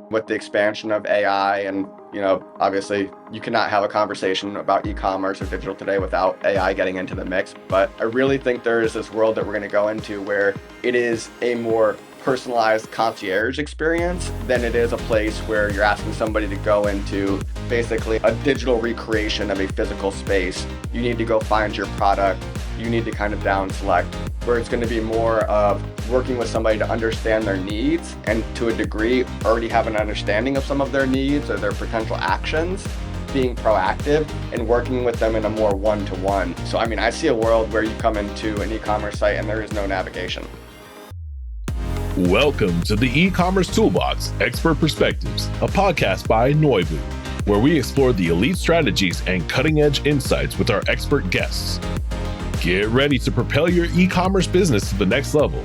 with the expansion of AI and, obviously you cannot have a conversation about e-commerce or digital today without AI getting into the mix. But I really think there is this world that we're going to go into where it is a more personalized concierge experience than it is a place where you're asking somebody to go into basically a digital recreation of a physical space. You need to go find your product. You need to kind of down select, where it's going to be more of working with somebody to understand their needs and to a degree already have an understanding of some of their needs or their potential actions, being proactive and working with them in a more one-to-one. So I see a world where you come into an e-commerce site and there is no navigation. Welcome to the Ecommerce Toolbox Expert Perspectives, a podcast by Noibu, where we explore the elite strategies and cutting-edge insights with our expert guests. Get ready to propel your e-commerce business to the next level.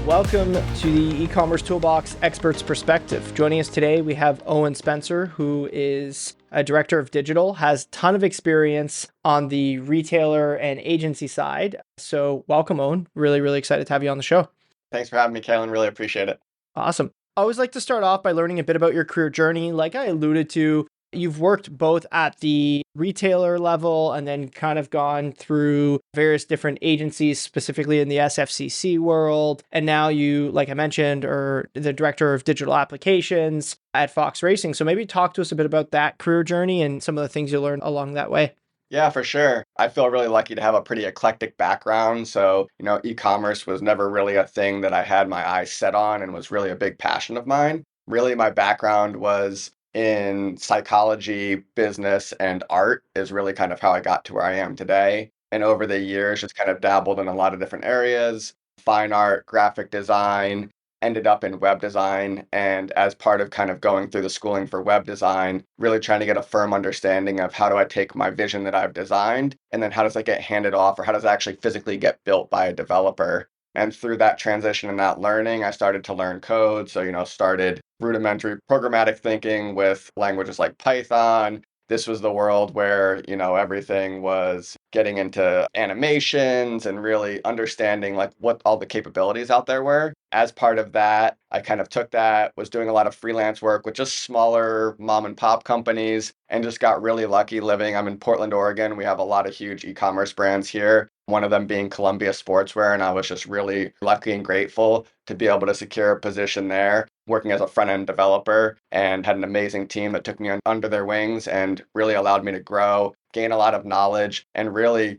Welcome to the Ecommerce Toolbox Experts Perspective. Joining us today, we have Owen Spencer, who is a director of digital, has a ton of experience on the retailer and agency side. So welcome, Owen. Really excited to have you on the show. Thanks for having me, Kailin. Really appreciate it. Awesome. I always like to start off by learning a bit about your career journey. Like I alluded to, you've worked both at the retailer level and then kind of gone through various different agencies, specifically in the SFCC world. And now you, like I mentioned, are the director of digital applications at Fox Racing. So maybe talk to us a bit about that career journey and some of the things you learned along that way. Yeah, for sure. I feel really lucky to have a pretty eclectic background. So, e-commerce was never really a thing that I had my eyes set on and was really a big passion of mine. Really, my background was in psychology, business, and art is really kind of how I got to where I am today. And over the years, just kind of dabbled in a lot of different areas, fine art, graphic design, ended up in web design. And as part of kind of going through the schooling for web design, really trying to get a firm understanding of how do I take my vision that I've designed, and then how does that get handed off, or how does it actually physically get built by a developer? And through that transition and that learning, I started to learn code. So, started rudimentary programmatic thinking with languages like Python. This was the world where, everything was getting into animations and really understanding like what all the capabilities out there were. As part of that, I kind of took that, was doing a lot of freelance work with just smaller mom and pop companies, and just got really lucky living. I'm in Portland, Oregon. We have a lot of huge e-commerce brands here, one of them being Columbia Sportswear. And I was just really lucky and grateful to be able to secure a position there, working as a front-end developer, and had an amazing team that took me under their wings and really allowed me to grow, gain a lot of knowledge, and really,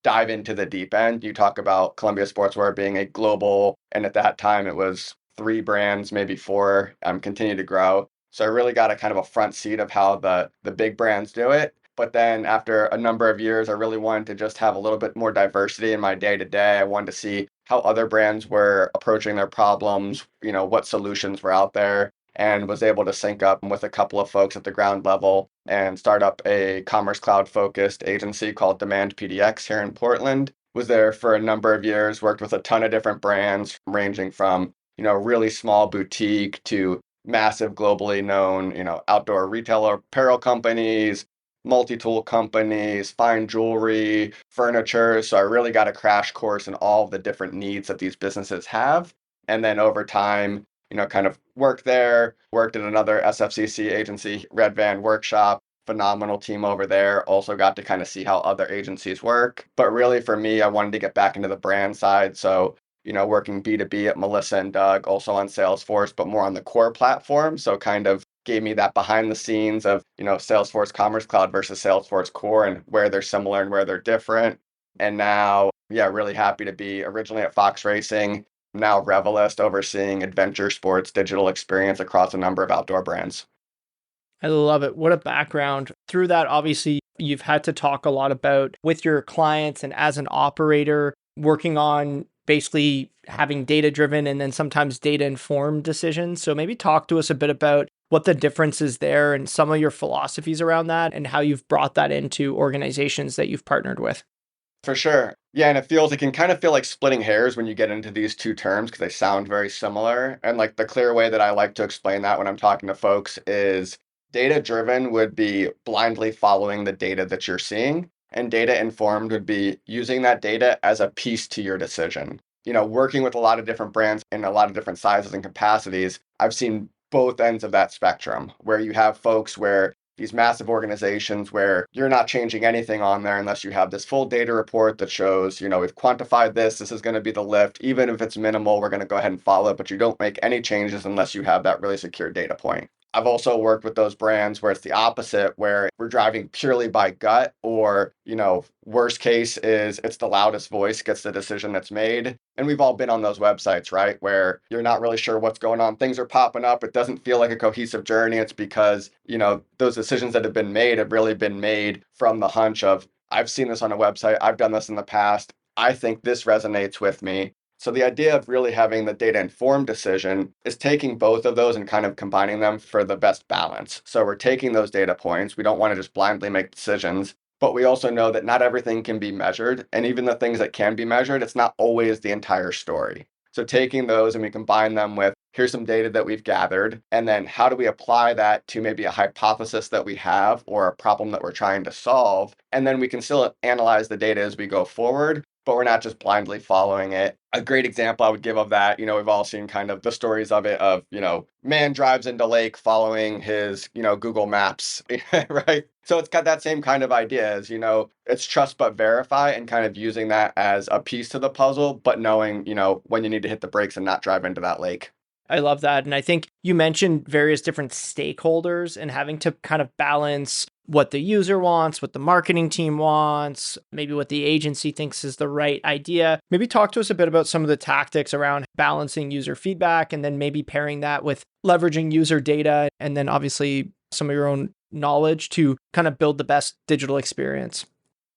dive into the deep end. You talk about Columbia Sportswear being a global, and at that time it was 3 brands, maybe 4, continue to grow. So I really got a kind of a front seat of how the big brands do it. But then after a number of years, I really wanted to just have a little bit more diversity in my day-to-day. I wanted to see how other brands were approaching their problems, what solutions were out there, and was able to sync up with a couple of folks at the ground level and start up a Commerce Cloud focused agency called Demand PDX here in Portland. Was there for a number of years, worked with a ton of different brands ranging from, really small boutique to massive globally known, outdoor retailer apparel companies, multi-tool companies, fine jewelry, furniture. So I really got a crash course in all of the different needs that these businesses have. And then over time, kind of worked there, worked at another SFCC agency, Red Van Workshop, phenomenal team over there. Also got to kind of see how other agencies work. But really for me, I wanted to get back into the brand side. So, working B2B at Melissa and Doug, also on Salesforce, but more on the core platform. So kind of gave me that behind the scenes of, Salesforce Commerce Cloud versus Salesforce Core and where they're similar and where they're different. And now, really happy to be originally at Fox Racing, now Revelist, overseeing adventure sports digital experience across a number of outdoor brands. I love it. What a background. Through that, obviously, you've had to talk a lot about with your clients and as an operator, working on basically having data-driven and then sometimes data-informed decisions. So maybe talk to us a bit about what the difference is there and some of your philosophies around that and how you've brought that into organizations that you've partnered with. For sure. Yeah, and it can kind of feel like splitting hairs when you get into these two terms because they sound very similar. And like the clear way that I like to explain that when I'm talking to folks is data driven would be blindly following the data that you're seeing, and data informed would be using that data as a piece to your decision. working with a lot of different brands in a lot of different sizes and capacities, I've seen both ends of that spectrum where you have folks where these massive organizations where you're not changing anything on there unless you have this full data report that shows, we've quantified this is going to be the lift. Even if it's minimal, we're going to go ahead and follow it, but you don't make any changes unless you have that really secure data point. I've also worked with those brands where it's the opposite, where we're driving purely by gut, or, worst case is it's the loudest voice gets the decision that's made. And we've all been on those websites, right? Where you're not really sure what's going on. Things are popping up. It doesn't feel like a cohesive journey. It's because, those decisions that have been made have really been made from the hunch of, I've seen this on a website. I've done this in the past. I think this resonates with me. So the idea of really having the data-informed decision is taking both of those and kind of combining them for the best balance. So we're taking those data points. We don't want to just blindly make decisions, but we also know that not everything can be measured. And even the things that can be measured, it's not always the entire story. So taking those and we combine them with, here's some data that we've gathered, and then how do we apply that to maybe a hypothesis that we have or a problem that we're trying to solve? And then we can still analyze the data as we go forward, but we're not just blindly following it. A great example I would give of that, we've all seen kind of the stories of it of, man drives into lake following his, Google Maps, right? So it's got that same kind of idea as, it's trust but verify, and kind of using that as a piece to the puzzle, but knowing, when you need to hit the brakes and not drive into that lake. I love that. And I think you mentioned various different stakeholders and having to kind of balance what the user wants, what the marketing team wants, maybe what the agency thinks is the right idea. Maybe talk to us a bit about some of the tactics around balancing user feedback and then maybe pairing that with leveraging user data and then obviously some of your own knowledge to kind of build the best digital experience.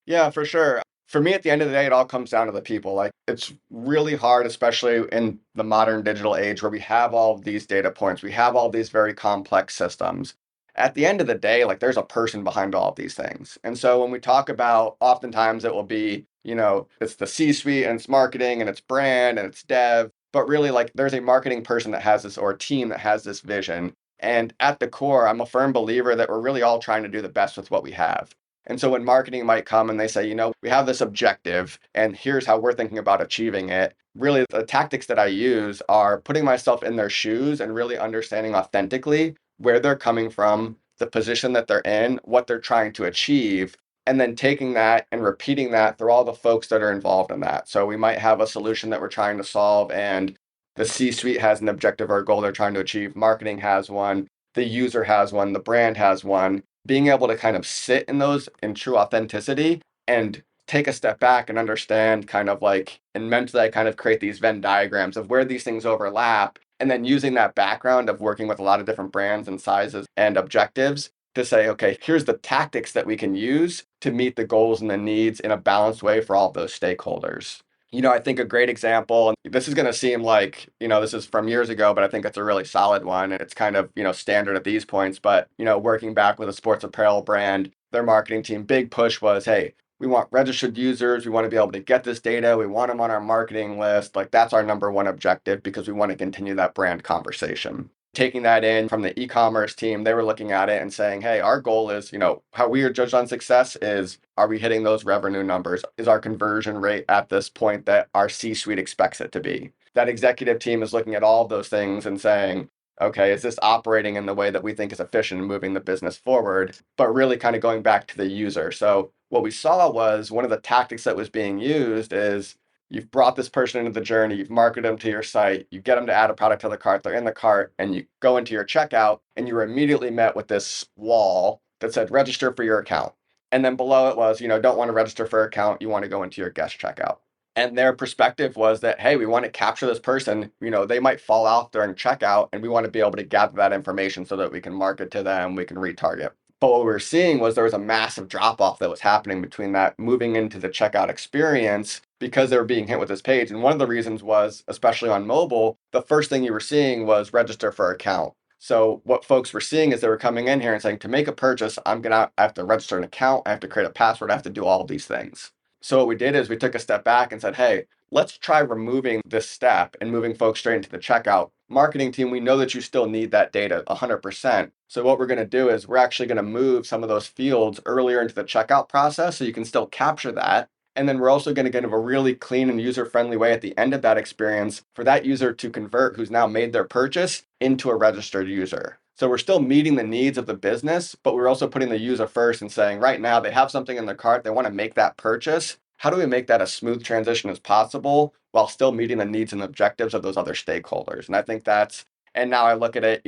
Yeah, for sure. For me, at the end of the day, it all comes down to the people. Like, it's really hard, especially in the modern digital age where we have all of these data points, we have all these very complex systems. At the end of the day, like, there's a person behind all of these things. And so when we talk about, oftentimes it will be, it's the C-suite and it's marketing and it's brand and it's dev, but really, like, there's a marketing person that has this, or a team that has this vision. And at the core, I'm a firm believer that we're really all trying to do the best with what we have. And so when marketing might come and they say, we have this objective and here's how we're thinking about achieving it, really the tactics that I use are putting myself in their shoes and really understanding authentically where they're coming from, the position that they're in, what they're trying to achieve, and then taking that and repeating that through all the folks that are involved in that. So we might have a solution that we're trying to solve, and the C-suite has an objective or a goal they're trying to achieve. Marketing has one, the user has one, the brand has one. Being able to kind of sit in those in true authenticity and take a step back and understand kind of like, and mentally I kind of create these Venn diagrams of where these things overlap. And then using that background of working with a lot of different brands and sizes and objectives to say, okay, here's the tactics that we can use to meet the goals and the needs in a balanced way for all of those stakeholders. I think a great example, and this is going to seem like, this is from years ago, but I think it's a really solid one. And it's kind of, standard at these points. But, working back with a sports apparel brand, their marketing team, big push was, hey, we want registered users. We want to be able to get this data. We want them on our marketing list. Like, that's our number one objective because we want to continue that brand conversation. Taking that in from the e-commerce team, they were looking at it and saying, hey, our goal is, how we are judged on success is, are we hitting those revenue numbers? Is our conversion rate at this point that our C-suite expects it to be? That executive team is looking at all of those things and saying, okay, is this operating in the way that we think is efficient and moving the business forward? But really kind of going back to the user. So what we saw was one of the tactics that was being used is, you've brought this person into the journey, you've marketed them to your site, you get them to add a product to the cart, they're in the cart, and you go into your checkout, and you were immediately met with this wall that said, register for your account. And then below it was, don't want to register for account, you want to go into your guest checkout. And their perspective was that, hey, we want to capture this person, they might fall out during checkout, and we want to be able to gather that information so that we can market to them, we can retarget. But what we were seeing was there was a massive drop off that was happening between that moving into the checkout experience because they were being hit with this page. And one of the reasons was, especially on mobile, the first thing you were seeing was register for account. So what folks were seeing is they were coming in here and saying, to make a purchase, I have to register an account, I have to create a password, I have to do all of these things. So what we did is we took a step back and said, hey, let's try removing this step and moving folks straight into the checkout. Marketing team, we know that you still need that data 100%. So what we're going to do is we're actually going to move some of those fields earlier into the checkout process so you can still capture that. And then we're also going to get a really clean and user-friendly way at the end of that experience for that user to convert who's now made their purchase into a registered user. So we're still meeting the needs of the business, but we're also putting the user first and saying, right now they have something in their cart, they want to make that purchase. How do we make that a smooth transition as possible while still meeting the needs and objectives of those other stakeholders? And I think and now I look at it,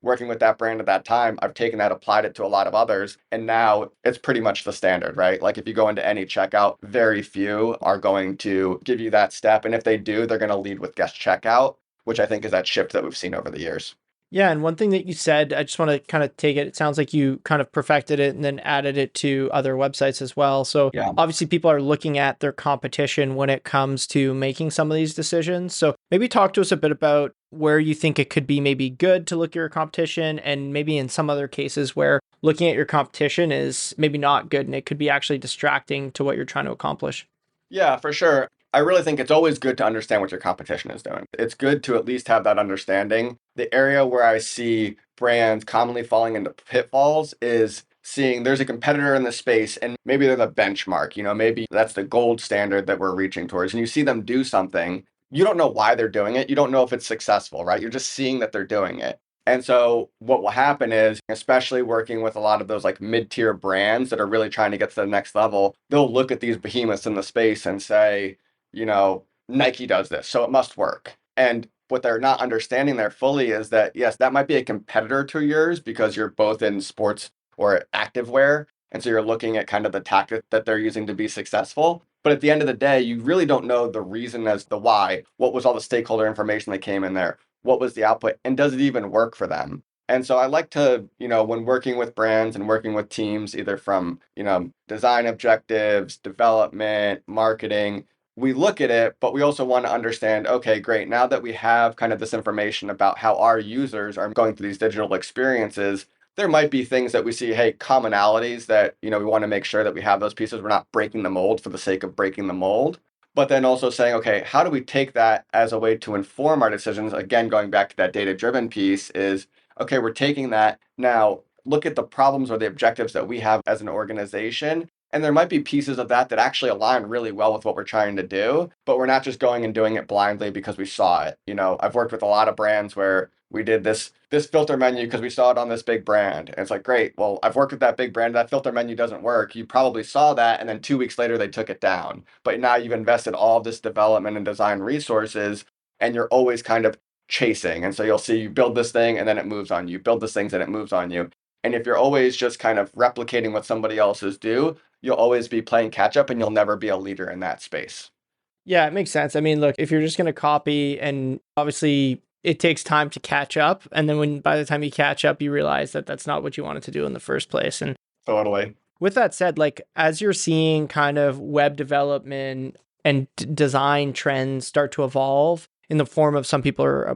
working with that brand at that time, I've taken that, applied it to a lot of others, and now it's pretty much the standard, right? Like if you go into any checkout, very few are going to give you that step. And if they do, they're going to lead with guest checkout, which I think is that shift that we've seen over the years. Yeah, and one thing that you said, I just want to kind of take it. It sounds like you kind of perfected it and then added it to other websites as well. So Yeah. obviously people are looking at their competition when it comes to making some of these decisions. So maybe talk to us a bit about where you think it could be maybe good to look at your competition, and maybe in some other cases where looking at your competition is maybe not good and it could be actually distracting to what you're trying to accomplish. Yeah, for sure. I really think it's always good to understand what your competition is doing. It's good to at least have that understanding. The area where I see brands commonly falling into pitfalls is seeing there's a competitor in the space and maybe they're the benchmark, maybe that's the gold standard that we're reaching towards. And you see them do something, you don't know why they're doing it. You don't know if it's successful, right? You're just seeing that they're doing it. And so what will happen is, especially working with a lot of those like mid-tier brands that are really trying to get to the next level, they'll look at these behemoths in the space and say, Nike does this, so it must work. And what they're not understanding there fully is that, yes, that might be a competitor to yours because you're both in sports or activewear. And so you're looking at kind of the tactic that they're using to be successful. But at the end of the day, you really don't know the reason as the why. What was all the stakeholder information that came in there? What was the output? And does it even work for them? And so I like to, when working with brands and working with teams, either from, design objectives, development, marketing, we look at it, but we also want to understand, okay, great. Now that we have kind of this information about how our users are going through these digital experiences, there might be things that we see, hey, commonalities that, we want to make sure that we have those pieces. We're not breaking the mold for the sake of breaking the mold. But then also saying, okay, how do we take that as a way to inform our decisions? Again, going back to that data-driven piece is, okay, we're taking that now, look at the problems or the objectives that we have as an organization. And there might be pieces of that that actually align really well with what we're trying to do, but we're not just going and doing it blindly because we saw it. I've worked with a lot of brands where we did this filter menu because we saw it on this big brand. And it's like, great, well, I've worked with that big brand. That filter menu doesn't work. You probably saw that. And then 2 weeks later, they took it down. But now you've invested all of this development and design resources, and you're always kind of chasing. And so you'll see you build this thing and then it moves on you. Build this thing and it moves on you. And if you're always just kind of replicating what somebody else's do, you'll always be playing catch up and you'll never be a leader in that space. Yeah, it makes sense. I mean, look, if you're just going to copy, and obviously it takes time to catch up, and then by the time you catch up, you realize that that's not what you wanted to do in the first place. And Totally. with that said, like as you're seeing kind of web development and design trends start to evolve in the form of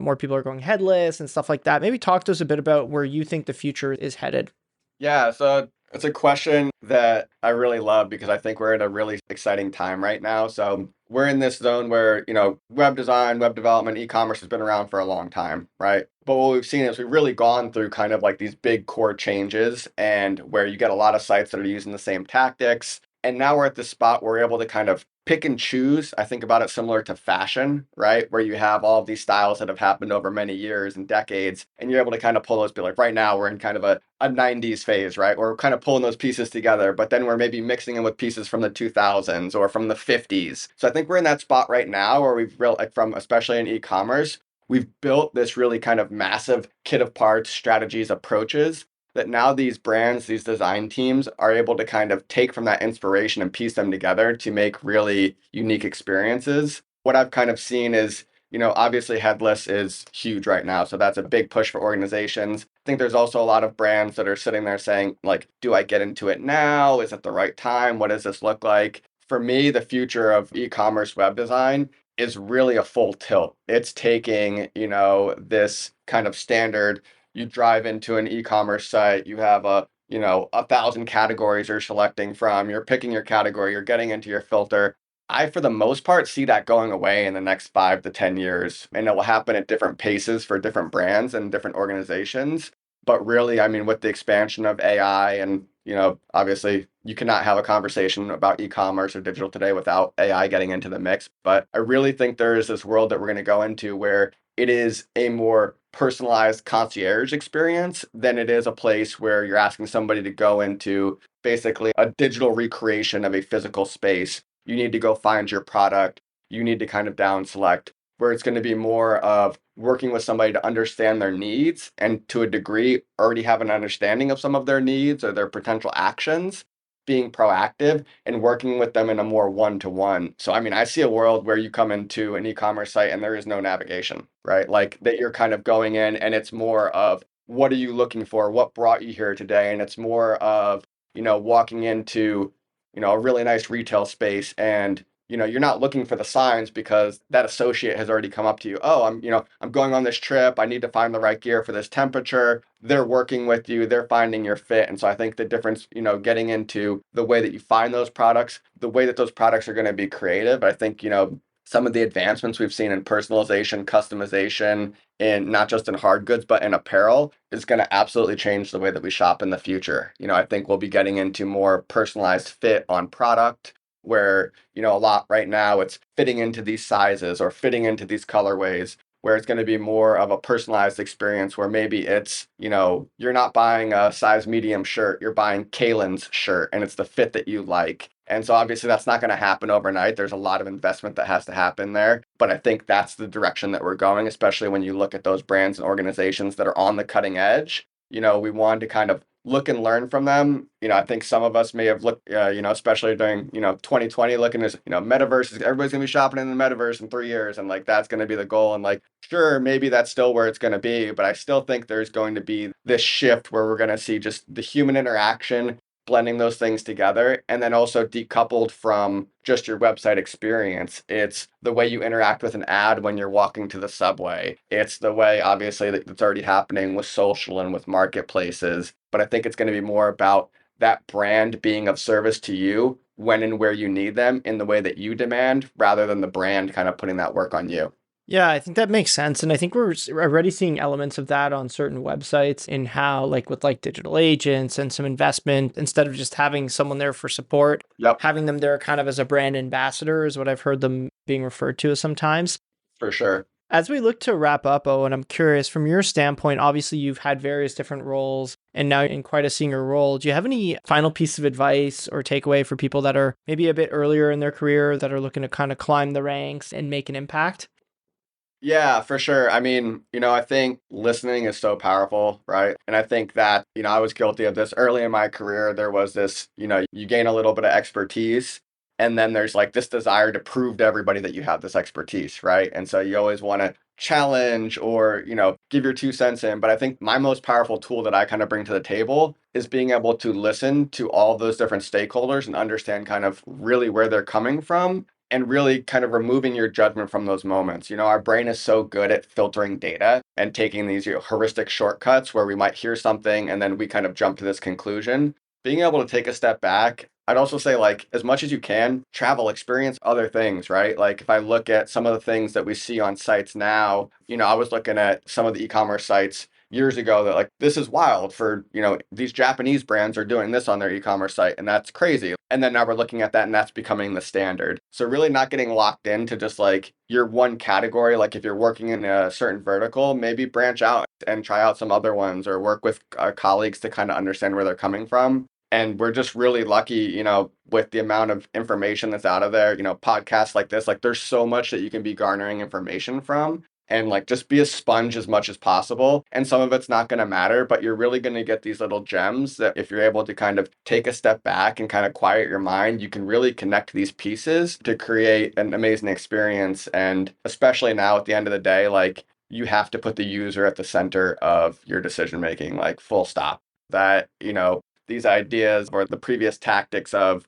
more people are going headless and stuff like that, maybe talk to us a bit about where you think the future is headed. Yeah, so it's a question that I really love because I think we're at a really exciting time right now. So we're in this zone where, web design, web development, e-commerce has been around for a long time, right? But what we've seen is we've really gone through kind of like these big core changes and where you get a lot of sites that are using the same tactics. And now we're at this spot where we're able to kind of pick and choose. I think about it similar to fashion, right? Where you have all of these styles that have happened over many years and decades, and you're able to kind of pull those, be like, right now we're in kind of a 90s phase, right? We're kind of pulling those pieces together, but then we're maybe mixing them with pieces from the 2000s or from the 50s. So I think we're in that spot right now where we've built, like from, especially in e-commerce, we've built this really kind of massive kit of parts, strategies, approaches that now these brands, these design teams are able to kind of take from that inspiration and piece them together to make really unique experiences. What I've kind of seen is, obviously headless is huge right now. So that's a big push for organizations. I think there's also a lot of brands that are sitting there saying, like, do I get into it now? Is it the right time? What does this look like? For me, the future of e-commerce web design is really a full tilt. It's taking, this kind of standard. You drive into an e-commerce site, you have 1,000 categories you're selecting from, you're picking your category, you're getting into your filter. I, for the most part, see that going away in the next 5 to 10 years. And it will happen at different paces for different brands and different organizations. But really, I mean, with the expansion of AI and, obviously you cannot have a conversation about e-commerce or digital today without AI getting into the mix. But I really think there is this world that we're going to go into where it is a more personalized concierge experience than it is a place where you're asking somebody to go into basically a digital recreation of a physical space. You need to go find your product. You need to kind of down select, where it's going to be more of working with somebody to understand their needs and to a degree already have an understanding of some of their needs or their potential actions, being proactive and working with them in a more one-to-one. So, I mean, I see a world where you come into an e-commerce site and there is no navigation, right? Like that you're kind of going in and it's more of what are you looking for? What brought you here today? And it's more of, walking into, a really nice retail space and you're not looking for the signs because that associate has already come up to you. Oh, I'm going on this trip. I need to find the right gear for this temperature. They're working with you. They're finding your fit. And so I think the difference, getting into the way that you find those products, the way that those products are going to be creative. I think, some of the advancements we've seen in personalization, customization, in not just in hard goods, but in apparel is going to absolutely change the way that we shop in the future. I think we'll be getting into more personalized fit on product where, a lot right now it's fitting into these sizes or fitting into these colorways, where it's going to be more of a personalized experience where maybe it's, you're not buying a size medium shirt, you're buying Kailin's shirt and it's the fit that you like. And so obviously that's not going to happen overnight. There's a lot of investment that has to happen there. But I think that's the direction that we're going, especially when you look at those brands and organizations that are on the cutting edge. We want to kind of look and learn from them. I think some of us may have looked, especially during, 2020, looking at, metaverse, everybody's going to be shopping in the metaverse in 3 years. And like, that's going to be the goal. And like, sure, maybe that's still where it's going to be, but I still think there's going to be this shift where we're going to see just the human interaction blending those things together and then also decoupled from just your website experience. It's the way you interact with an ad when you're walking to the subway. It's the way, obviously, that's already happening with social and with marketplaces. But I think it's going to be more about that brand being of service to you when and where you need them in the way that you demand rather than the brand kind of putting that work on you. Yeah, I think that makes sense. And I think we're already seeing elements of that on certain websites in how, like with like digital agents and some investment, instead of just having someone there for support, Yep, having them there kind of as a brand ambassador is what I've heard them being referred to sometimes. for sure. As we look to wrap up, Owen, I'm curious from your standpoint, obviously you've had various different roles and now in quite a senior role. Do you have any final piece of advice or takeaway for people that are maybe a bit earlier in their career that are looking to kind of climb the ranks and make an impact? Yeah, for sure. I mean, I think listening is so powerful, right? And I think that, I was guilty of this early in my career. There was this, you gain a little bit of expertise, and then there's like this desire to prove to everybody that you have this expertise, right? And so you always want to challenge or, give your 2 cents in. But I think my most powerful tool that I kind of bring to the table is being able to listen to all those different stakeholders and understand kind of really where they're coming from and really kind of removing your judgment from those moments. Our brain is so good at filtering data and taking these heuristic shortcuts where we might hear something and then we kind of jump to this conclusion. Being able to take a step back, I'd also say, like, as much as you can, travel, experience other things, right? Like, if I look at some of the things that we see on sites now, I was looking at some of the e-commerce sites years ago that like this is wild for these Japanese brands are doing this on their e-commerce site and that's crazy, and then now we're looking at that and that's becoming the standard. So really not getting locked into just like your one category. Like if you're working in a certain vertical, maybe branch out and try out some other ones or work with colleagues to kind of understand where they're coming from. And we're just really lucky, with the amount of information that's out of there, podcasts like this, like there's so much that you can be garnering information from, and like just be a sponge as much as possible. And some of it's not going to matter, but you're really going to get these little gems that if you're able to kind of take a step back and kind of quiet your mind, you can really connect these pieces to create an amazing experience. And especially now at the end of the day, like you have to put the user at the center of your decision making, like full stop. That, these ideas or the previous tactics of,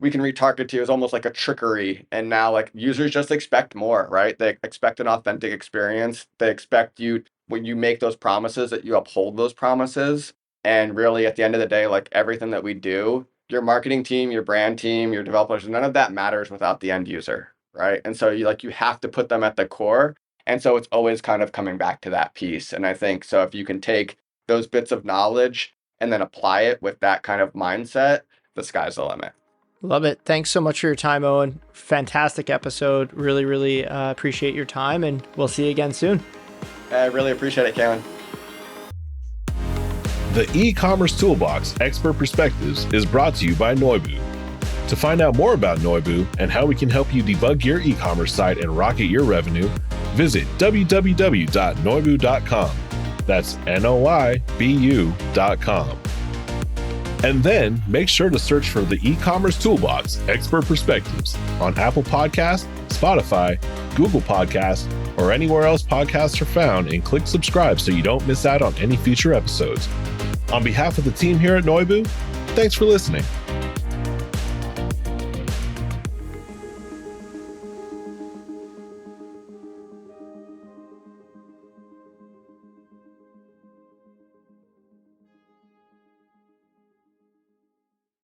we can retarget to you is almost like a trickery. And now like users just expect more, right? They expect an authentic experience. They expect you, when you make those promises, that you uphold those promises. And really at the end of the day, like everything that we do, your marketing team, your brand team, your developers, none of that matters without the end user, right? And so you have to put them at the core. And so it's always kind of coming back to that piece. And I think so if you can take those bits of knowledge and then apply it with that kind of mindset, the sky's the limit. Love it. Thanks so much for your time, Owen. Fantastic episode. Really, really appreciate your time, and we'll see you again soon. I really appreciate it, Kailin. The E-commerce Toolbox Expert Perspectives is brought to you by Noibu. To find out more about Noibu and how we can help you debug your e-commerce site and rocket your revenue, visit www.noibu.com. That's Noibu.com. And then make sure to search for the E-commerce Toolbox Expert Perspectives on Apple Podcasts, Spotify, Google Podcasts, or anywhere else podcasts are found, and click subscribe so you don't miss out on any future episodes. On behalf of the team here at Noibu, thanks for listening.